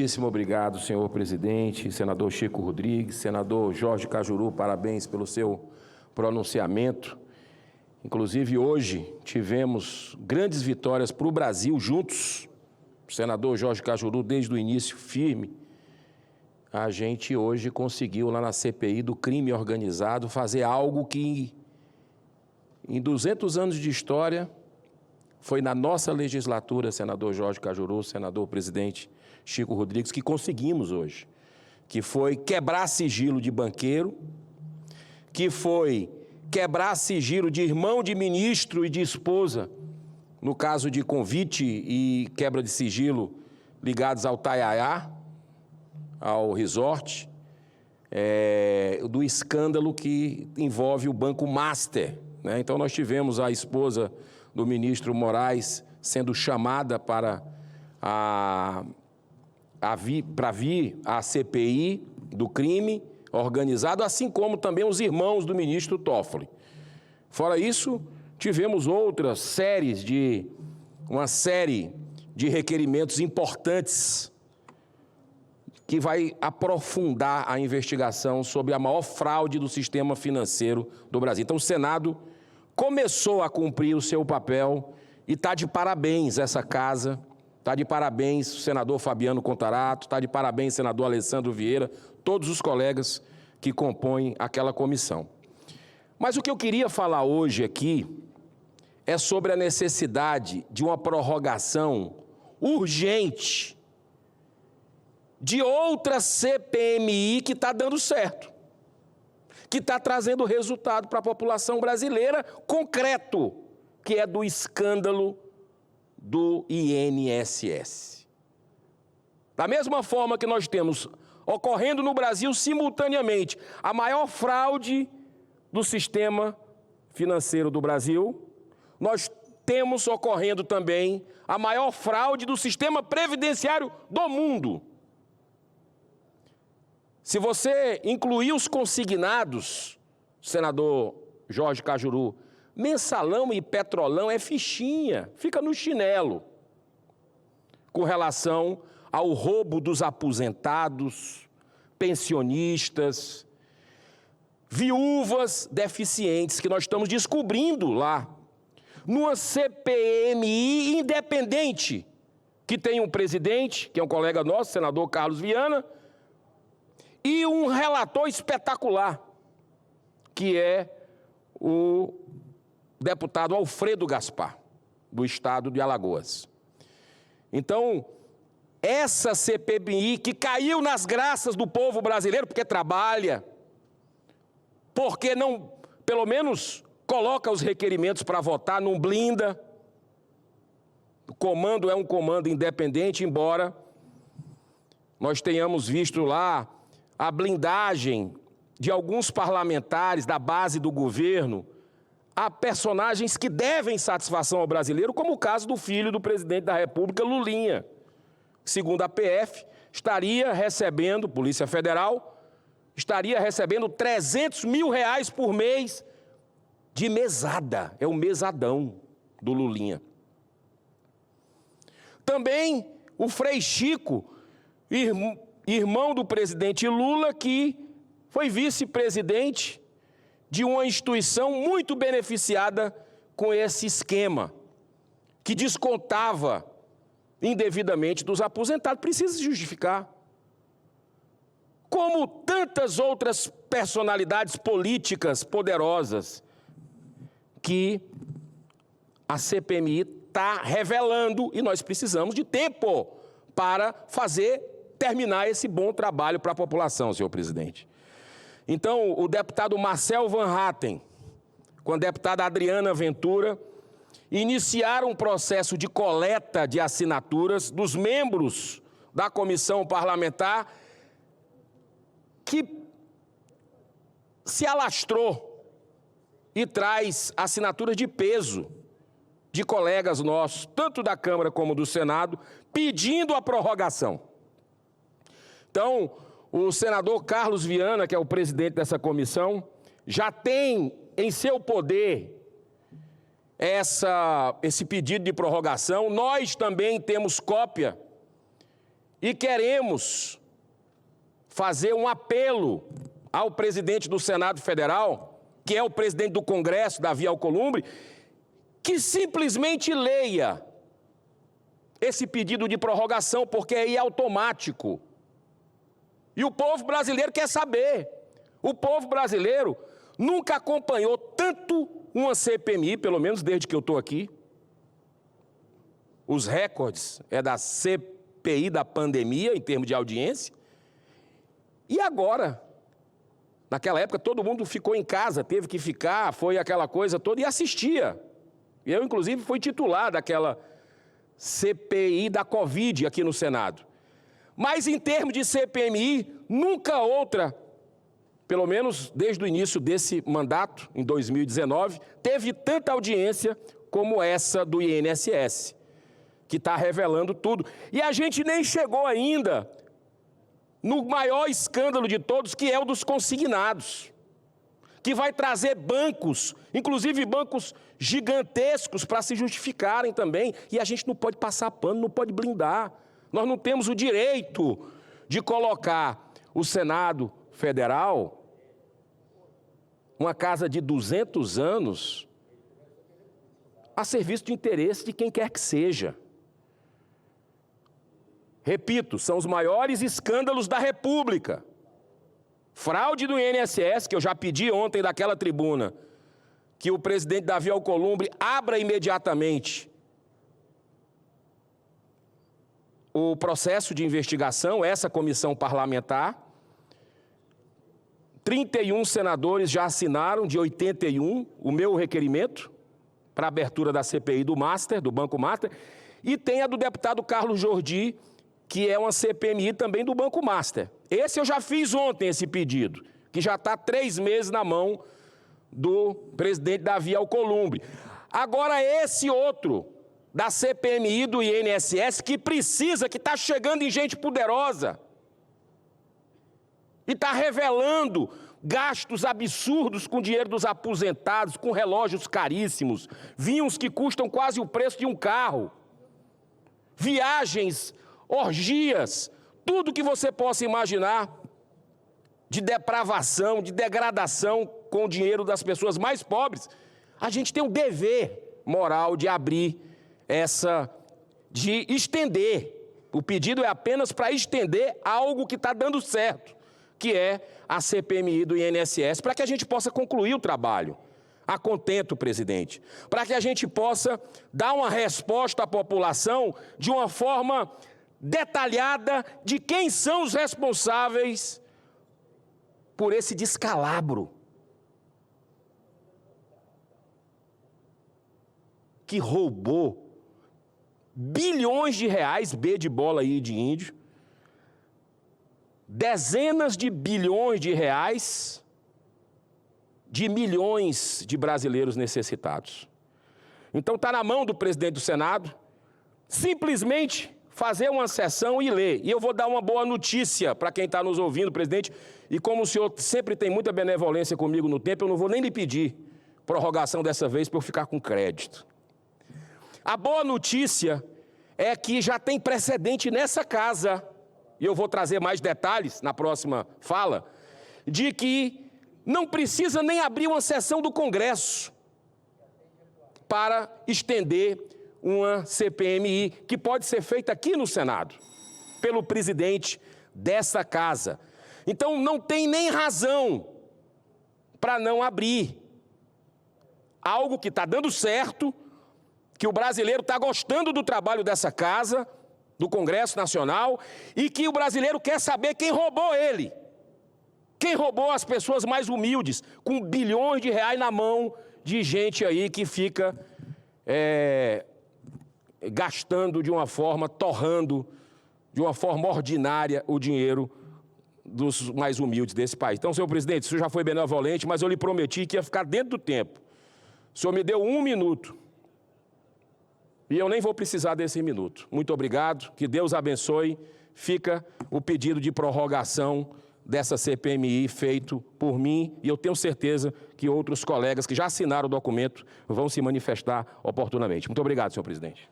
Muitíssimo obrigado, senhor presidente, senador Chico Rodrigues, senador Jorge Cajuru, parabéns pelo seu pronunciamento. Inclusive, hoje tivemos grandes vitórias para o Brasil juntos. O senador Jorge Cajuru, desde o início, firme. A gente hoje conseguiu, lá na CPI do crime organizado, fazer algo que, em 200 anos de história, foi na nossa legislatura, senador Jorge Cajuru, senador presidente Chico Rodrigues, que conseguimos hoje, que foi quebrar sigilo de banqueiro, que foi quebrar sigilo de irmão de ministro e de esposa, no caso de convite e quebra de sigilo ligados ao Taiaiá, ao resort, do escândalo que envolve o Banco Master, né? Então, nós tivemos a esposa do ministro Moraes sendo chamada para vir à CPI do crime organizado, assim como também os irmãos do ministro Toffoli. Fora isso, tivemos uma série de requerimentos importantes que vai aprofundar a investigação sobre a maior fraude do sistema financeiro do Brasil. Então, o Senado começou a cumprir o seu papel e está de parabéns essa casa, está de parabéns o senador Fabiano Contarato, está de parabéns o senador Alessandro Vieira, todos os colegas que compõem aquela comissão. Mas o que eu queria falar hoje aqui é sobre a necessidade de uma prorrogação urgente de outra CPMI que está dando certo, que está trazendo resultado para a população brasileira concreto, que é do escândalo do INSS. Da mesma forma que nós temos ocorrendo no Brasil simultaneamente a maior fraude do sistema financeiro do Brasil, nós temos ocorrendo também a maior fraude do sistema previdenciário do mundo. Se você incluir os consignados, senador Jorge Cajuru, mensalão e petrolão é fichinha, fica no chinelo, com relação ao roubo dos aposentados, pensionistas, viúvas deficientes, que nós estamos descobrindo lá, numa CPMI independente, que tem um presidente, que é um colega nosso, senador Carlos Viana, e um relator espetacular, que é o deputado Alfredo Gaspar, do estado de Alagoas. Então, essa CPMI que caiu nas graças do povo brasileiro, porque trabalha, porque não, pelo menos, coloca os requerimentos para votar, não blinda. O comando é um comando independente, embora nós tenhamos visto lá a blindagem de alguns parlamentares da base do governo a personagens que devem satisfação ao brasileiro, como o caso do filho do presidente da República, Lulinha. Segundo a PF, estaria recebendo, Polícia Federal, estaria recebendo R$300 mil por mês de mesada. É o mesadão do Lulinha. Também o Frei Chico, irmão do presidente Lula, que foi vice-presidente de uma instituição muito beneficiada com esse esquema, que descontava indevidamente dos aposentados, precisa se justificar. Como tantas outras personalidades políticas poderosas que a CPMI está revelando, e nós precisamos de tempo para terminar esse bom trabalho para a população, senhor presidente. Então, o deputado Marcel Van Hatten, com a deputada Adriana Ventura, iniciaram um processo de coleta de assinaturas dos membros da comissão parlamentar que se alastrou e traz assinaturas de peso de colegas nossos, tanto da Câmara como do Senado, pedindo a prorrogação. Então, o senador Carlos Viana, que é o presidente dessa comissão, já tem em seu poder esse pedido de prorrogação. Nós também temos cópia e queremos fazer um apelo ao presidente do Senado Federal, que é o presidente do Congresso, Davi Alcolumbre, que simplesmente leia esse pedido de prorrogação, porque aí é automático. E o povo brasileiro quer saber. O povo brasileiro nunca acompanhou tanto uma CPMI, pelo menos desde que eu estou aqui. Os recordes é da CPI da pandemia, em termos de audiência. E agora, naquela época, todo mundo ficou em casa, teve que ficar, foi aquela coisa toda, e assistia. Eu, inclusive, fui titular daquela CPI da Covid aqui no Senado. Mas, em termos de CPMI, nunca outra, pelo menos desde o início desse mandato, em 2019, teve tanta audiência como essa do INSS, que está revelando tudo. E a gente nem chegou ainda no maior escândalo de todos, que é o dos consignados, que vai trazer bancos, inclusive bancos gigantescos, para se justificarem também. E a gente não pode passar pano, não pode blindar. Nós não temos o direito de colocar o Senado Federal, uma casa de 200 anos, a serviço de interesse de quem quer que seja. Repito, são os maiores escândalos da República. Fraude do INSS, que eu já pedi ontem daquela tribuna, que o presidente Davi Alcolumbre abra imediatamente o processo de investigação, essa comissão parlamentar. 31 senadores já assinaram, de 81, o meu requerimento para a abertura da CPI do Master, do Banco Master, e tem a do deputado Carlos Jordi, que é uma CPMI também do Banco Master. Esse eu já fiz ontem, esse pedido, que já está 3 meses na mão do presidente Davi Alcolumbre. Agora esse outro, da CPMI do INSS, que precisa, que está chegando em gente poderosa, e está revelando gastos absurdos com dinheiro dos aposentados, com relógios caríssimos, vinhos que custam quase o preço de um carro, viagens, orgias, tudo que você possa imaginar de depravação, de degradação com o dinheiro das pessoas mais pobres. A gente tem um dever moral de abrir de estender. O pedido é apenas para estender algo que está dando certo, que é a CPMI do INSS, para que a gente possa concluir o trabalho a contento, presidente, para que a gente possa dar uma resposta à população de uma forma detalhada de quem são os responsáveis por esse descalabro que roubou bilhões de reais, B de bola aí de índio, dezenas de bilhões de reais de milhões de brasileiros necessitados. Então está na mão do presidente do Senado simplesmente fazer uma sessão e ler. E eu vou dar uma boa notícia para quem está nos ouvindo, presidente, e como o senhor sempre tem muita benevolência comigo no tempo, eu não vou nem lhe pedir prorrogação dessa vez para eu ficar com crédito. A boa notícia é que já tem precedente nessa casa, e eu vou trazer mais detalhes na próxima fala, de que não precisa nem abrir uma sessão do Congresso para estender uma CPMI, que pode ser feita aqui no Senado, pelo presidente dessa casa. Então, não tem nem razão para não abrir algo que está dando certo, que o brasileiro está gostando do trabalho dessa casa, do Congresso Nacional, e que o brasileiro quer saber quem roubou ele. Quem roubou as pessoas mais humildes, com bilhões de reais na mão de gente aí que fica gastando de uma forma, torrando de uma forma ordinária o dinheiro dos mais humildes desse país. Então, senhor presidente, isso já foi benevolente, mas eu lhe prometi que ia ficar dentro do tempo. O senhor me deu 1 minuto. E eu nem vou precisar desse minuto. Muito obrigado, que Deus abençoe. Fica o pedido de prorrogação dessa CPMI feito por mim, e eu tenho certeza que outros colegas que já assinaram o documento vão se manifestar oportunamente. Muito obrigado, senhor presidente.